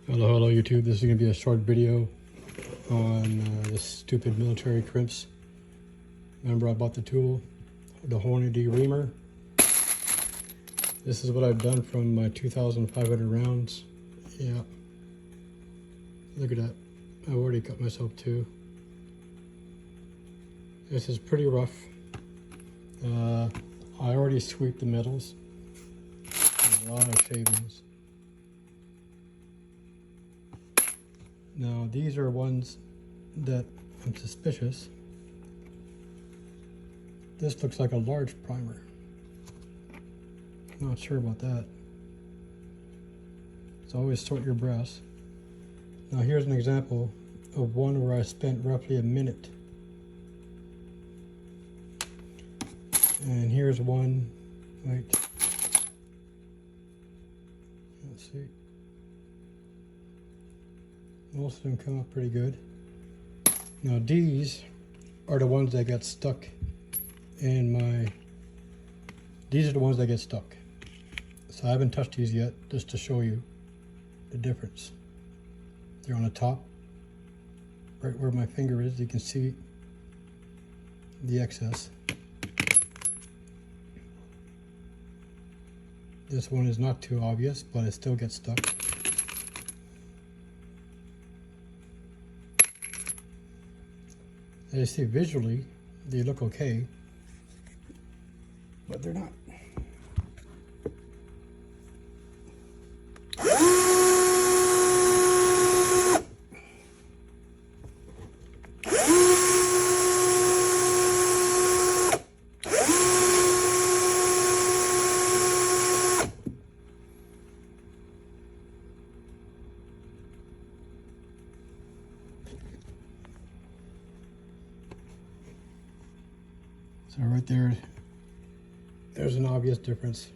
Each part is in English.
Hello YouTube. This is going to be a short video on this stupid military crimps. Remember I bought the tool, the Hornady reamer. This is what I've done from my 2,500 rounds. Yeah, look at that. I've already cut myself two. This is pretty rough. I already sweeped the metals. A lot of shavings. Now these are ones that I'm suspicious. This looks like a large primer. Not sure about that. So always sort your brass. Now here's an example of one where I spent roughly a minute. And here's one, wait. Let's see. Most of them come up pretty good. Now these are the ones that got stuck in my, these are the ones that get stuck. So I haven't touched these yet, just to show you the difference. They're on the top, right where my finger is. You can see the excess. This one is not too obvious, but it still gets stuck. As you see visually, they look okay, but they're not. So right there, there's an obvious difference.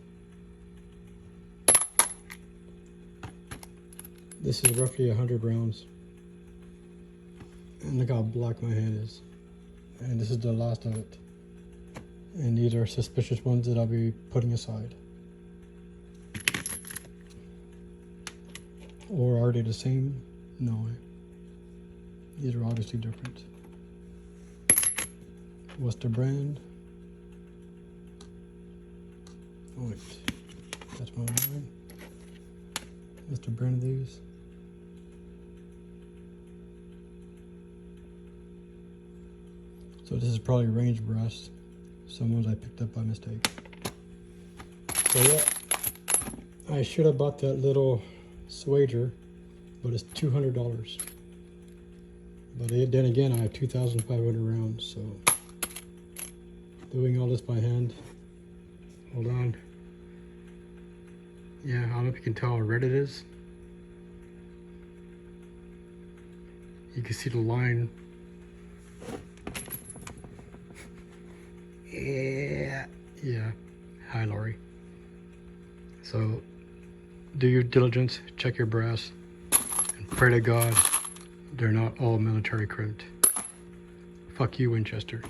This is roughly 100 rounds. And look how black my hand is. And this is the last of it. And these are suspicious ones that I'll be putting aside. Or are they the same? No. These are obviously different. What's the brand? Oh wait, that's my line. What's the brand of these? So this is probably range brass. Some ones I picked up by mistake. So yeah, I should have bought that little swager, but it's $200. But then again, I have 2,500 rounds, so doing all this by hand. Hold on. Yeah, I don't know if you can tell how red it is. You can see the line. Yeah. Hi, Lori. So, do your diligence, check your brass, and pray to God they're not all military crimped. Fuck you, Winchester.